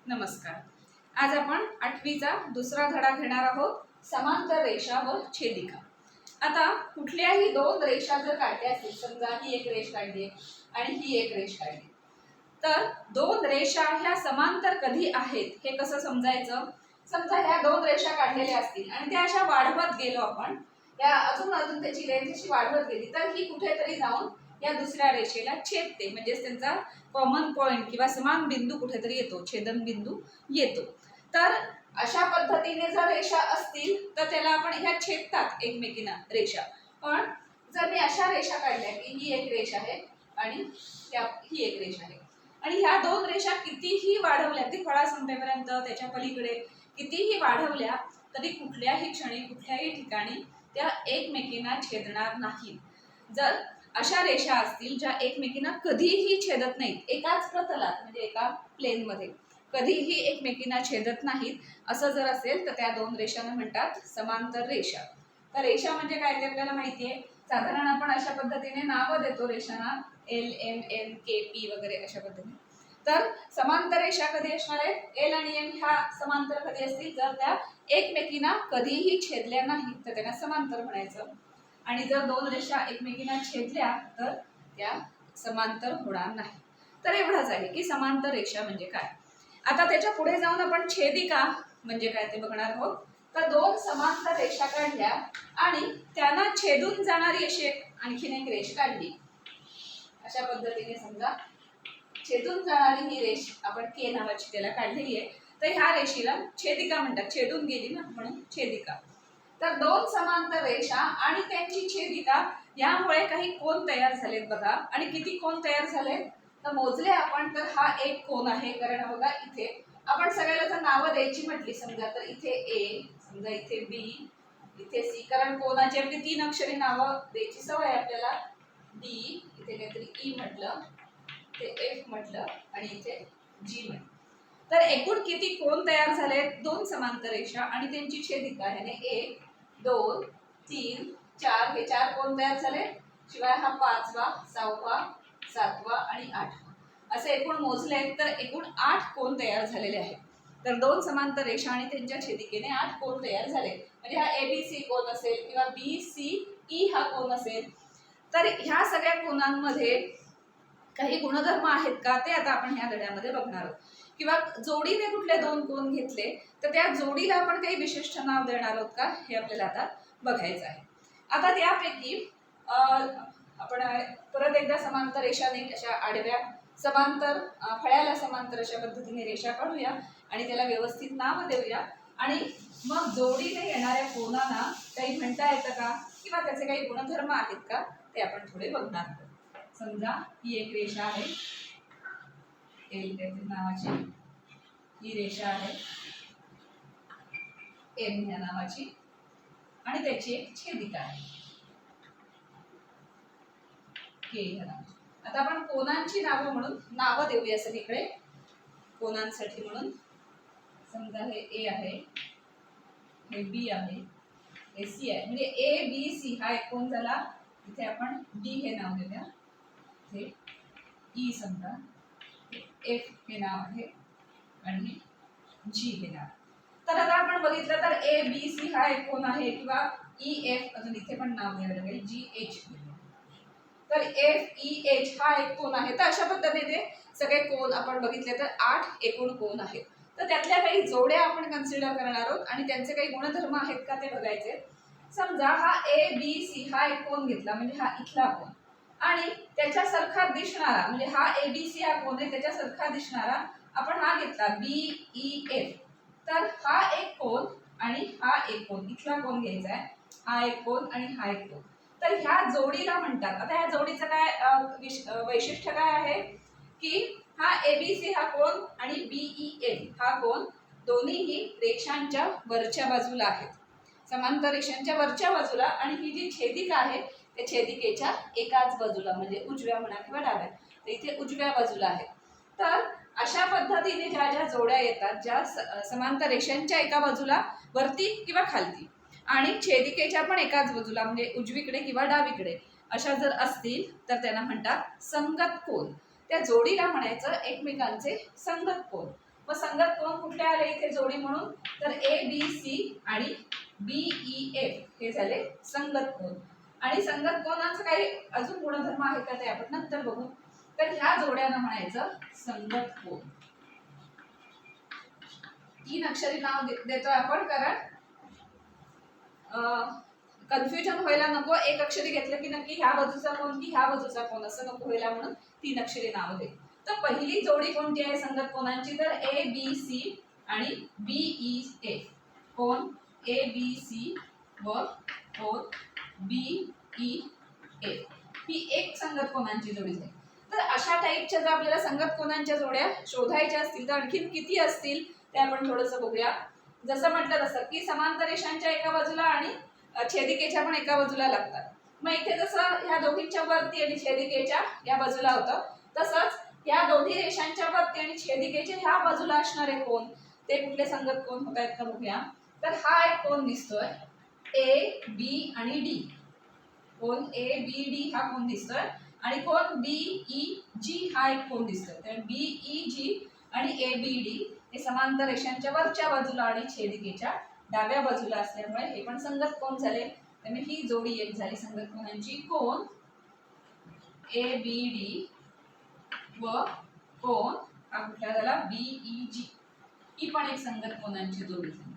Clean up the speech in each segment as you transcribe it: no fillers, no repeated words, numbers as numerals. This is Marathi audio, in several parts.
नमस्कार. आज आपण 8वीचा दुसरा धडा घेणार आहोत, समांतर रेषा व छेदिका. आता कुठल्याही दोन रेषा जर काढल्या असतील, समजा ही एक रेष काढली आणि ही एक रेष काढली, तर दोन रेषा ह्या समांतर कधी आहेत हे कसं समजायचं? समजा ह्या दोन रेषा काढलेल्या असतील आणि त्या अशा वाढवत गेलो आपण, त्या अजून त्याची लेंथ अशी वाढवत गेली, तर ही कुठेतरी जाऊन या दुसऱ्या रेषेला छेदते, म्हणजे त्यांचा कॉमन पॉइंट किंवा समान बिंदू कुठेतरी येतो, छेदन बिंदू येतो. तर अशा पद्धतीने जर रेषा असतील तर त्याला आपण ह्या छेदतात एकमेकींना रेषा. पण जर मी अशा रेषा काढल्या की ही एक रेष आहे आणि ही एक रेष आहे आणि ह्या दोन रेषा कितीही वाढवल्या, ती फळा संपेपर्यंत त्याच्या पलीकडे कितीही वाढवल्या तरी कुठल्याही क्षणी कुठल्याही ठिकाणी त्या एकमेकींना छेदणार नाहीत. जर अशा रेषा असतील ज्या एकमेकींना कधीही छेदत नाहीत, एकाच प्रतलात म्हणजे एका प्लेनमध्ये कधीही एकमेकींना छेदत नाहीत, असं जर असेल तर त्या दोन रेषांना म्हणतात समांतर रेषा. तर रेषा म्हणजे काय ते आपल्याला माहिती आहे. साधारण आपण अशा पद्धतीने नावं देतो रेषांना, एल, एम, एन, के, पी वगैरे अशा पद्धतीने. तर समांतर रेषा कधी असणार आहेत? एल आणि एम ह्या समांतर कधी असतील? जर त्या एकमेकींना कधीही छेदल्या नाहीत तर त्यांना समांतर म्हणायचं. आणि जर दोन रेषा एकमेकींना छेदल्या तर त्या समांतर होणार नाही. तर एवढंच आहे की समांतर रेषा म्हणजे काय. आता त्याच्या पुढे जाऊन आपण छेदिका म्हणजे काय ते बघणार आहोत. तर दोन समांतर रेषा काढल्या आणि त्यांना छेदून जाणारी अशी आणखीन एक रेष काढली. अशा पद्धतीने समजा छेदून जाणारी ही रेष आपण के नावाची त्याला काढलेली आहे, तर ह्या रेषेला छेदिका म्हणतात. छेदून गेली ना, म्हणून छेदिका. तर दोन समांतर रेषा आणि त्यांची छेदिका यामुळे काही कोन तयार झालेत बघा. आणि किती कोन तयार झाले तर मोजले आपण, तर हा एक कोन आहे. कारण बघा इथे आपण सगळ्याला जर नावं द्यायची म्हटली समजा, तर इथे ए, समजा इथे बी, इथे सी. कारण कोनाची आपली 3 अक्षरी नावं द्यायची सवय आहे आपल्याला. डी, इथे काहीतरी ई म्हटलं, इथे एफ म्हटलं आणि इथे जी म्हटलं. तर एकूण किती कोन तयार झालेत? दोन समांतर रेषा आणि त्यांची छेदिका ह्याने 1, 2, 3, 4 हे 4 कोन तयार झाले. शिवाय हा 5वा, 6वा, 7वा आणि 8वा असे एकूण मोजले तर एकूण 8 कोन तयार झालेले आहेत. तर दोन समांतर रेषा आणि त्यांच्या छेदिकेने 8 कोन तयार झाले. म्हणजे हा एबीसी कोन असेल किंवा बीसीई हा कोन असेल. तर ह्या सगळ्या कोनांमध्ये काही गुणधर्म आहेत का ते आता आपण ह्या धड्यामध्ये बघणार आहोत. किंवा जोडीने कुठले दोन कोन घेतले तर त्या जोडीला आपण काही विशिष्ट नाव देणार आहोत का, हे आपल्याला आता बघायचं आहे. आता त्यापैकी आपण परत एकदा समांतर रेषाने अशा आडव्या समांतर फळ्याला समांतर अशा पद्धतीने रेषा काढूया आणि त्याला व्यवस्थित नाव देऊया. आणि मग जोडीने येणाऱ्या कोनांना काही म्हणता येतं का किंवा त्याचे काही गुणधर्म आहेत का ते आपण थोडे बघणार आहोत. समजा ही एक रेषा आहे एल नावाची, ही रेषा आहे एम ह्या नावाची आणि त्याची एक छेदिका आहे के ह्या नावाची. आता आपण कोनांची नावं म्हणून नावं देऊया सगळीकडे कोनांसाठी म्हणून. समजा हे ए आहे, हे बी आहे, हे सी आहे. म्हणजे ए बी सी हा एक कोन झाला. इथे आपण डी हे नाव देऊया, हे ई समजा, एफ हे नाव आहे आणि जी हे नाव. तर आता आपण बघितलं तर ए बी सी हा एक कोन आहे किंवा ई एफ, अजून इथे पण नाव द्यावं लागेल, जी एच. तर एफ ई एच हा एक कोन आहे. तर अशा पद्धतीने सगळे कोन आपण बघितले तर 8 एकूण कोन आहेत. तर त्यातल्या काही जोड्या आपण कन्सिडर करणार आहोत आणि त्यांचे काही गुणधर्म आहेत का ते बघायचे. समजा हा ए बी सी हा एक कोन घेतला, म्हणजे हा इथला कोन, आणि त्याच्यासारखा दिसणारा म्हणजे हा एबीसी हा कोन आहे, त्याच्यासारखा दिसणारा आपण हा घेतला बीईएफ. तर हा एक कोन आणि हा एक कोन, इथला कोन घ्यायचा आहे, हा एक कोन आणि हा एक कोन. तर ह्या जोडीला म्हणतात. आता ह्या जोडीचं काय वैशिष्ट्य काय आहे की हा एबीसी हा कोन आणि बीईएफ हा कोन दोन्हीही रेषांच्या वरच्या बाजूला आहेत, समांतर रेषांच्या वरच्या बाजूला. आणि ही जी छेदिका आहे त्या छेदिकेच्या एकाच बाजूला, म्हणजे उजव्या म्हणा किंवा डाव्या, तर इथे उजव्या बाजूला आहे. तर अशा पद्धतीने ज्या ज्या जोड्या येतात, ज्या समांतर रेषांच्या एका बाजूला वरती किंवा खालती आणि छेदिकेच्या पण एकाच बाजूला म्हणजे उजवीकडे किंवा डावीकडे अशा जर असतील तर त्यांना म्हणतात संगत कोन. त्या जोडीला म्हणायचं एकमेकांचे संगत कोन. मग संगत कोण कुठले आले इथे जोडी म्हणून, तर ABC आणि BEF हे झाले संगत कोण. आणि संगत कोणाचं काही अजून गुणधर्म आहे का ते आपण नंतर बघू. तर ह्या जोड्यांना म्हणायचं संगत कोण. 3 अक्षरी नाव देतोय आपण, कारण कन्फ्युजन व्हायला नको. एक अक्षरी घेतलं की नक्की ह्या बाजूचा कोण की ह्या बाजूचा कोण असं नको व्हायला म्हणून 3 अक्षरी नाव दे. तर पहिली जोडी कोणती आहे संगत कोणांची, तर ABC आणि BEF. कोण ABC व कोण BEF ही एक संगत कोणांची जोडी आहे. तर अशा टाईपच्या जर आपल्याला संगत कोणांच्या जोड्या शोधायच्या असतील तर आणखीन किती असतील ते आपण थोडंसं बघूया. जसं म्हटलं तसं की समांतर रेषांच्या एका बाजूला आणि छेदिकेच्या पण एका बाजूला लागतात. मग इथे जसं ह्या दोघींच्या वरती आणि छेदिकेच्या या बाजूला होतं, तसंच या दोन्ही रेषांच्या वरती आणि छेदिकेच्या ह्या बाजूला असणारे कोण ते कुठले संगत कोण होत आहेत का बघूया. तर हा एक कोण दिसतोय AB आणि D. कोण ABD हा कोण दिसतोय आणि कोण BEG हा एक कोण दिसतोय. तर BEG आणि ABD हे समांतर रेषांच्या वरच्या बाजूला आणि छेदिकेच्या डाव्या बाजूला असल्यामुळे हे पण संगत कोण झाले. त्यामुळे ही जोडी एक झाली संगत कोणांची. कोण ABD व कोण हा कुठला झाला BEG ही पण एक संगत कोणांची जोडी झाली.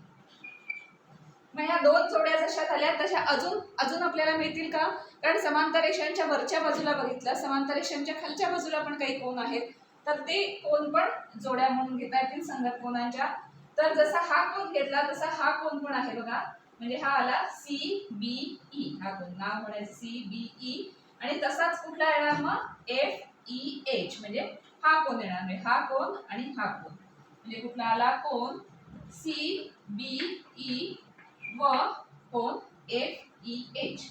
मग ह्या दोन जोड्या जशा झाल्या तशा अजून आपल्याला मिळतील का, कारण समांतर रेषांच्या वरच्या बाजूला बघितलं, समांतर रेषांच्या खालच्या बाजूला पण काही कोण आहेत, तर ते कोण पण जोड्या म्हणून घेता येतील संगत कोणांच्या. तर जसा हा कोण घेतला तसा हा कोण पण आहे बघा. म्हणजे हा आला CBE हा कोण, नाव म्हणायचं CBE. आणि तसाच कुठला येणार मग FEH म्हणजे हा कोण येणार. म्हणजे हा कोण आणि हा कोण म्हणजे कुठला आला कोण CBE व कोण FEH.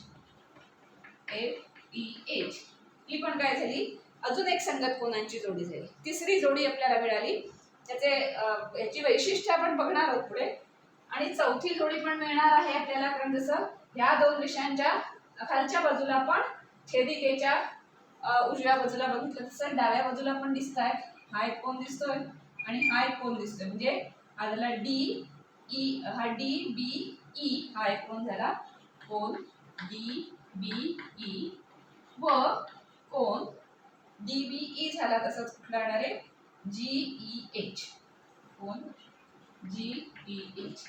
ही पण काय झाली अजून एक संगत कोणांची जोडी झाली. तिसरी जोडी आपल्याला मिळाली. याची वैशिष्ट्य आपण बघणार आहोत पुढे. आणि चौथी जोडी पण मिळणार आहे आपल्याला, कारण जसं ह्या दोन रेषांच्या खालच्या बाजूला पण छेदिकेच्या उजव्या बाजूला बघितलं तसं डाव्या बाजूला पण दिसत आहेत. हा एक कोण दिसतोय आणि हा एक कोण दिसतोय. म्हणजे हा झाला हा DBE हा एक कोण झाला. कोण DBE व कोण DBE झाला. तसंच कुठला येणार आहे GEH. कोण GEH.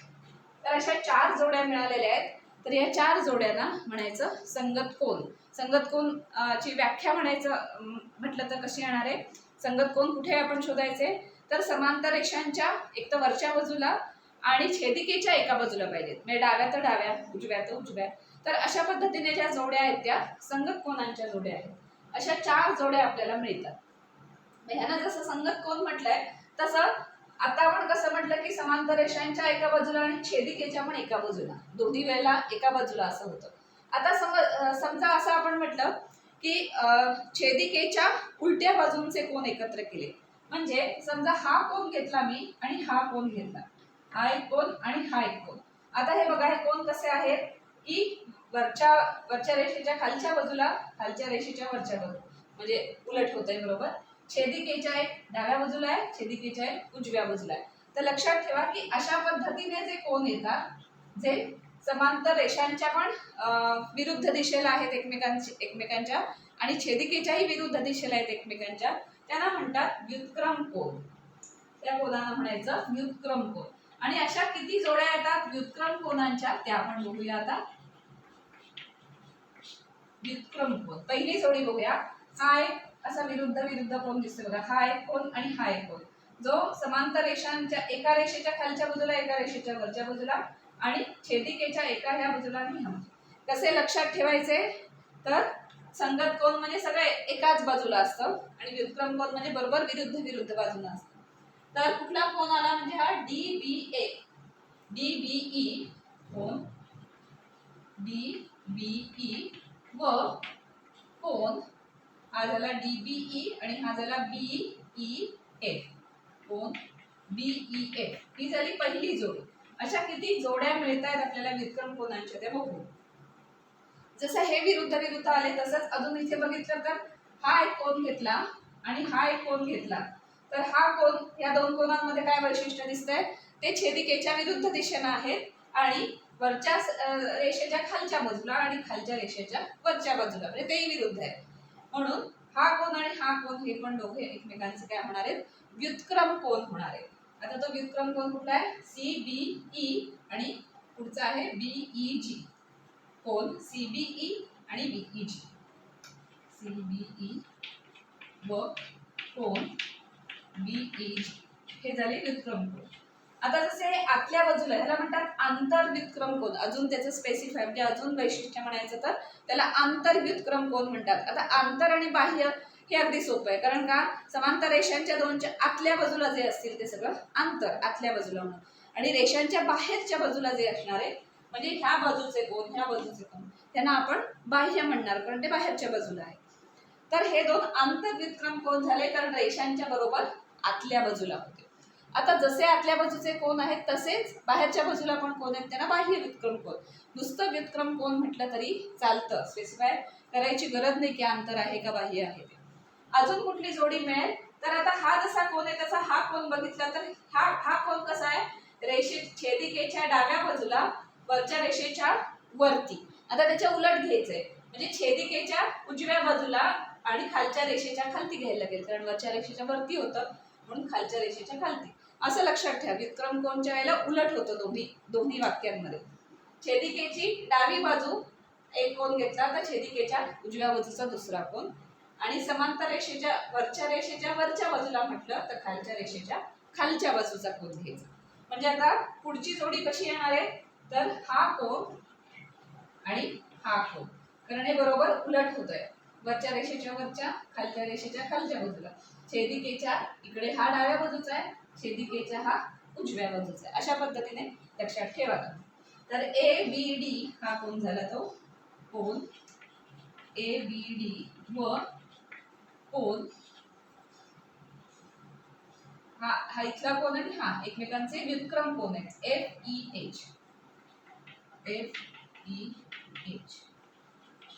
तर अशा 4 जोड्या मिळालेल्या आहेत. तर या 4 जोड्यांना म्हणायचं संगत कोण. संगत कोण ची व्याख्या म्हणायचं म्हटलं तर कशी येणार आहे. संगत कोण कुठे आपण शोधायचे, तर समांतर रेषांच्या एक तर वरच्या बाजूला आणि छेदिकेच्या एका बाजूला पाहिजेत. म्हणजे डाव्या तर डाव्या, उजव्या तर उजव्या. तर अशा पद्धतीने ज्या जोड्या आहेत त्या संगत कोणांच्या जोड्या आहेत. अशा 4 जोड्या आपल्याला मिळतात. ह्यानं जसं संगत कोण म्हटलंय तसं आता आपण कसं म्हटलं की समांतर रेषांच्या एका बाजूला आणि छेदिकेच्या पण एका बाजूला, दोन्ही वेळेला एका बाजूला असं होतं. आता समजा असं आपण म्हटलं की छेदिकेच्या उलट्या बाजूंचे कोण एकत्र केले. म्हणजे समजा हा कोण घेतला मी आणि हा कोण घेतला, हा एक कोण आणि हा एक कोण. आता हे बघा, हे कोण कसे आहेत की वरच्या रेषेच्या खालच्या बाजूला, खालच्या रेषेच्या वरच्या बाजूला, म्हणजे उलट होतंय बरोबर. छेदिकेच्या एक डाव्या बाजूला आहे, छेदिकेच्या एक उजव्या बाजूला आहे. तर लक्षात ठेवा की अशा पद्धतीने जे कोण येतात, जे समांतर रेषांच्या पण विरुद्ध दिशेला आहेत एकमेकांच्या आणि छेदिकेच्याही विरुद्ध दिशेला आहेत एकमेकांच्या, त्यांना म्हणतात व्युत्क्रम कोण. त्या कोणाला म्हणायचं व्युत्क्रम कोण. आणि अशा किती जोड्या येतात व्युत्क्रम कोणांच्या त्या आपण बघूया आता. व्युत्क्रम कोण पहिली जोडी बघूया. हा एक असा विरुद्ध कोण दिसतो बघा. हा एक कोण आणि हा एक कोण, जो समांतर रेषांच्या एका रेषेच्या खालच्या बाजूला, एका रेषेच्या वरच्या बाजूला आणि छेदिकेच्या एका ह्या बाजूला आणि ह्या. कसे लक्षात ठेवायचे, तर संगत कोण म्हणजे सगळे एकाच बाजूला असतं आणि व्युत्क्रम कोण म्हणजे बरोबर विरुद्ध बाजूला असतं. तर कुठला कोण आला म्हणजे हा DBE कोण DBE व कोण हा झाला DBE आणि हा झाला BEF. कोण BEF ही झाली पहिली जोडी. अशा किती जोड्या मिळत आहेत आपल्याला व्युत्क्रम कोणांच्या ते बघू. जसं हे विरुद्ध आले तसंच अजून इथे बघितलं तर हा एक कोण घेतला आणि हा एक कोण घेतला, तर हा कोन, या दोन कोनांमध्ये काय वैशिष्ट्य दिसतंय, ते छेदिकेच्या विरुद्ध दिशेने आहेत आणि वरच्या रेषेच्या खालच्या बाजूला आणि खालच्या रेषेच्या वरच्या बाजूला, म्हणजे तेही विरुद्ध आहे. म्हणून हा कोन आणि हा कोन हे पण दोघे एकमेकांचे काय होणार आहेत, व्युत्क्रम कोन होणार आहेत. आता तो व्युत्क्रम कोन कुठला आहे, CBE आणि पुढचा आहे BEG. कोन CBE आणि BEG, CBE व कोन BEG हे झाले व्युत्क्रम कोन. आता जसे आतल्या बाजूला ह्याला म्हणतात आंतरव्युत्क्रम कोन, अजून त्याचं स्पेसिफाय म्हणजे अजून वैशिष्ट्य म्हणायचं तर त्याला आंतरव्युत्क्रम कोन म्हणतात. आता आंतर आणि बाह्य हे अगदी सोपं आहे, कारण का समांतर रेषांच्या दोनच्या आतल्या बाजूला जे असतील ते सगळं आंतर, आतल्या बाजूला म्हणून, आणि रेषांच्या बाहेरच्या बाजूला जे असणार आहे म्हणजे ह्या बाजूचे कोन, ह्या बाजूचे कोन, त्यांना आपण बाह्य म्हणणार, कारण ते बाहेरच्या बाजूला आहे. तर हे दोन आंतरव्युत्क्रम कोन झाले, कारण रेषांच्या बरोबर आतल्या बाजूला होते. आता जसे आतल्या बाजूचे कोन आहेत तसेच बाहेरच्या बाजूला पण कोन आहेत, त्यांना बाह्य व्युत्क्रम कोन. नुसतं व्युत्क्रम कोन म्हटलं तरी चालतं, स्पेसिफाय करायची गरज नाही की अंतर आहे का बाह्य आहे ते. अजून कुठली जोडी मिळेल, तर आता हा जसा कोन आहे तसा हा कोन बघितला तर हा कोन कसा आहे, छेदिकेच्या डाव्या बाजूला वरच्या रेषेच्या वरती. आता त्याच्या उलट घ्यायचंय, म्हणजे छेदिकेच्या उजव्या बाजूला आणि खालच्या रेषेच्या खालती घ्यायला लागेल, कारण वरच्या रेषेच्या वरती होतं म्हणून खालच्या रेषेच्या खालती. असं लक्षात ठेवा, व्युत्क्रम कोनच्या वेळेला उलट होतं दोन्ही वाक्यांमध्ये. छेदिकेची डावी बाजू एक कोन घेतला तर छेदिकेच्या उजव्या बाजूचा दुसरा कोन, आणि समांतर रेषेच्या वरच्या बाजूला म्हटलं तर खालच्या रेषेच्या खालच्या बाजूचा कोन घ्यायचा. म्हणजे आता पुढची जोडी कशी येणार आहे, तर हा कोन आणि हा कोन, कारण हे बरोबर उलट होतंय, वरच्या रेषेच्या वरच्या, खालच्या रेषेच्या खालच्या बाजूला. छेदिकेच्या इकडे हा डाव्या बाजूचा आहे, छेदिकेच्या हा उजव्या बाजूचा आहे. अशा पद्धतीने लक्षात ठेवा. तर ABD हा कोन झाला तो कोन ABD व कोन हा इथला कोन आणि हा एकमेकांचे व्युत्क्रम कोन आहेत, FEH.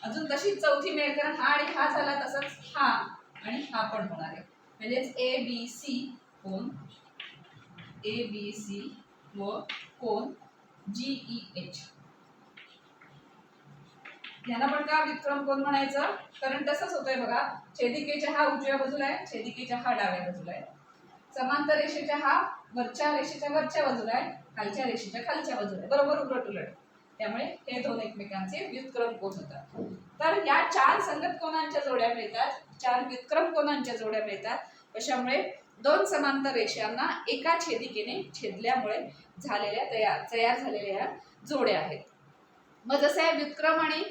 अजून तशीच चौथी मिळेल, कारण हा आणि हा झाला तसंच हा आणि हा पण होणार आहे, म्हणजेच ABC कोन ABC व कोन GEH. यांना पण का व्युत्क्रम कोन म्हणायचं, कारण तसंच होतंय बघा, छेदिकेच्या हा उजव्या बाजूला आहे, छेदिकेच्या हा डाव्या बाजूला आहे, समांतर रेषेच्या हा वरच्या रेषेच्या वरच्या बाजूला आहे, खालच्या रेषेच्या खालच्या बाजूला आहे, बरोबर उलट उलट. त्यामुळे हे दोन एकमेकांचे व्युत्क्रम कोन होतात. तर या चार संगत कोनांच्या जोड्या मिळतात, चार व्युत्क्रम कोनांच्या जोड्या मिळतात. कशामुळे, दोन समांतर रेषांना एका छेदिकेने छेदल्यामुळे तयार झालेल्या या जोड्या आहेत. मग जसं हे व्युत्क्रम आणि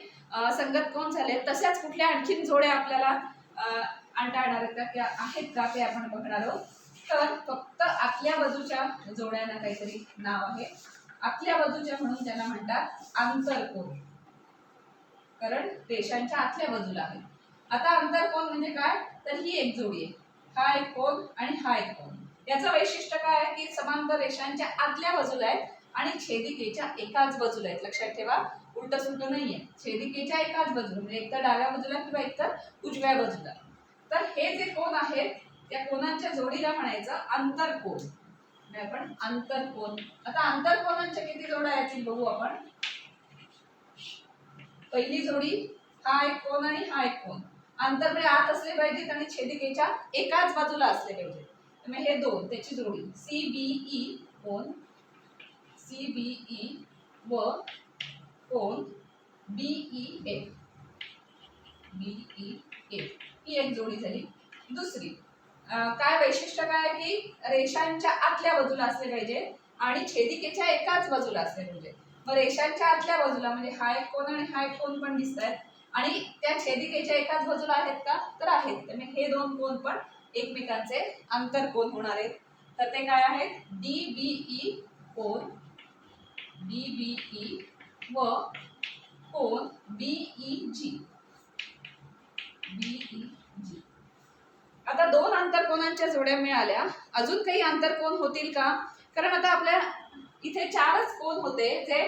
संगत कोन झाले, तशाच कुठल्या आणखीन जोड्या आपल्याला आणता येणार आहेत का ते आपण बघणार आहोत. तर फक्त आतल्या बाजूच्या जोड्यांना काहीतरी नाव आहे, आतल्या बाजूच्या म्हणून त्यांना म्हणतात आंतरकोन, कारण रेषांच्या आतल्या बाजूला आहे. आता आंतरकोन म्हणजे काय, तर ही एक जोडी आहे, हा एक कोन आणि हा एक कोन. याचं वैशिष्ट्य काय आहे की समांतर रेषांच्या आतल्या बाजूला आहेत आणि छेदिकेच्या एकाच बाजूला आहेत. लक्षात ठेवा, उलट सुलट नाहीये, छेदिकेच्या एकाच बाजूला, म्हणजे एकतर डाव्या बाजूला किंवा एकतर उजव्या बाजूला. तर हे जे कोन आहेत त्या कोनांच्या जोडीला म्हणायचं आंतरकोन. आपण आंतरकोन. आता आंतरकोनांच्या किती जोड्या आहेत बघू आपण. पहिली जोडी, हा एक कोन आणि हा एक कोन, अंतर म्हणजे आत असले पाहिजेत आणि छेदिकेच्या एकाच बाजूला असले पाहिजेत. त्यामुळे हे दोन, त्याची जोडी CBE कोन CBE व कोन BEF ही एक जोडी झाली. दुसरी काय वैशिष्ट्य काय आहे की रेषांच्या आतल्या बाजूला असले पाहिजे आणि छेदिकेच्या एकाच बाजूला असले पाहिजे. मग रेषांच्या आतल्या बाजूला म्हणजे हा एक कोन आणि हा एक कोन पण दिसत आहेत आणि त्या छेदिकेच्या एकाच बाजूला आहेत का, तर आहेत. त्यामुळे हे दोन कोन पण एकमेकांचे आंतरकोन होणार आहेत. तर ते काय आहेत, DBE कोन DBE व कोन BEG. आता दोन आंतरकोनांच्या जोड्या मिळाल्या, अजून काही आंतरकोन होतील का, कारण आता आपल्या इथे चारच कोन होते जे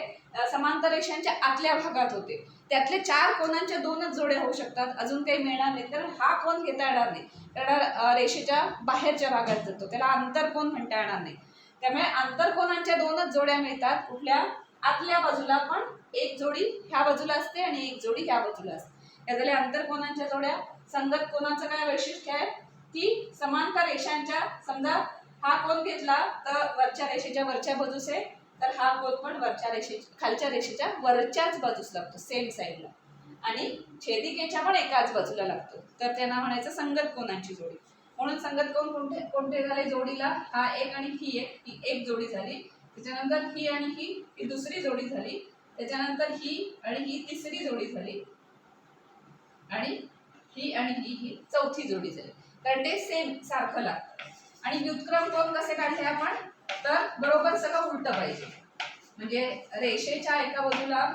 समांतर रेषांच्या आतल्या भागात होते, त्यातले 4 कोनांच्या 2च जोड्या होऊ शकतात, अजून काही मिळणार नाही. तर हा कोन घेता येणार नाही, कारण रेषेच्या बाहेरच्या भागात जातो, त्याला आंतरकोन म्हणता येणार नाही. त्यामुळे आंतरकोनांच्या 2च जोड्या मिळतात. कुठल्या? आतल्या बाजूला पण एक जोडी ह्या बाजूला असते आणि एक जोडी ह्या बाजूला असते. या झाल्या आंतरकोनांच्या जोड्या. संगत कोनाचं काय वैशिष्ट्य आहे की समांतर रेषांच्या, समजा हा कोन घेतला तर वरच्या रेषेच्या वरच्या बाजूस आहे, तर हा कोन पण वरच्या रेषेच्या खालच्या रेषेच्या वरच्याच बाजूस लागतो, सेम साईडला, आणि छेदिकेच्या पण एकाच बाजूला लागतो. तर त्यांना म्हणायचं संगत कोनांची जोडी. म्हणून संगत कोन कोणते कोणते झाले जोडीला? हा एक आणि ही एक जोडी झाली. त्याच्यानंतर ही आणि ही दुसरी जोडी झाली. त्याच्यानंतर ही आणि ही तिसरी जोडी झाली, आणि ही आणि ही चौथी जोडी झाली. कारण ते सेम सारखं लागतं. आणि व्युत्क्रम कोन कसे काढले आपण? तर बरोबर सगळं उलटं पाहिजे, म्हणजे रेषेच्या एका बाजूला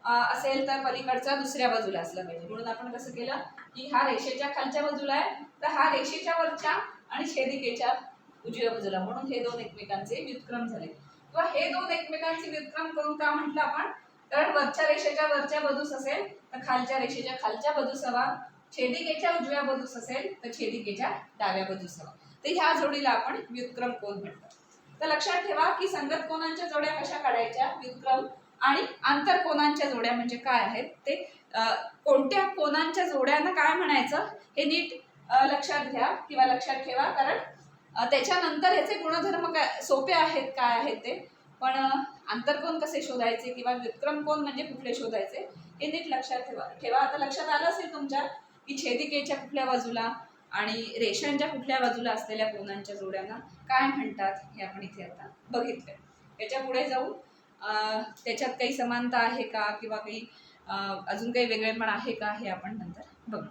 असेल तर पलीकडचा दुसऱ्या बाजूला असला पाहिजे. म्हणून आपण कसं केलं की हा रेषेच्या खालच्या बाजूला आहे, तर हा रेषेच्या वरच्या आणि छेदिकेच्या उजव्या बाजूला, म्हणून हे दोन एकमेकांचे व्युत्क्रम झाले. किंवा हे दोन एकमेकांचे व्युत्क्रम करून का म्हटलं आपण? कारण वरच्या रेषेच्या वरच्या बाजूस असेल तर खालच्या रेषेच्या खालच्या बाजूस हवा, छेदिकेच्या उजव्या बाजूस असेल तर छेदिकेच्या डाव्या बाजूस हवा. तर ह्या जोडीला आपण व्युत्क्रम कोन म्हणतो. तर लक्षात ठेवा की संगत कोनांच्या जोड्या कशा काढायच्या? व्युत्क्रम. आणि आंतरकोनांच्या जोड्या म्हणजे काय आहेत ते, कोणत्या कोनांच्या जोड्यांना काय म्हणायचं हे नीट लक्षात घ्या किंवा लक्षात ठेवा, कारण त्याच्यानंतर याचे गुणधर्म काय सोपे आहेत, काय आहेत ते. पण आंतरकोन कसे शोधायचे किंवा व्युत्क्रम कोन म्हणजे कुठले शोधायचे हे नीट लक्षात ठेवा. आता लक्षात आलं असेल तुमच्या की छेदिकेच्या कुठल्या बाजूला आणि रेषांच्या कुठल्या बाजूला असलेल्या कोनांच्या जोड्यांना काय म्हणतात हे आपण इथे आता बघितलं. याच्या पुढे जाऊन त्याच्यात काही समानता आहे का किंवा काही अजून काही वेगळेपण आहे का हे आपण नंतर बघू.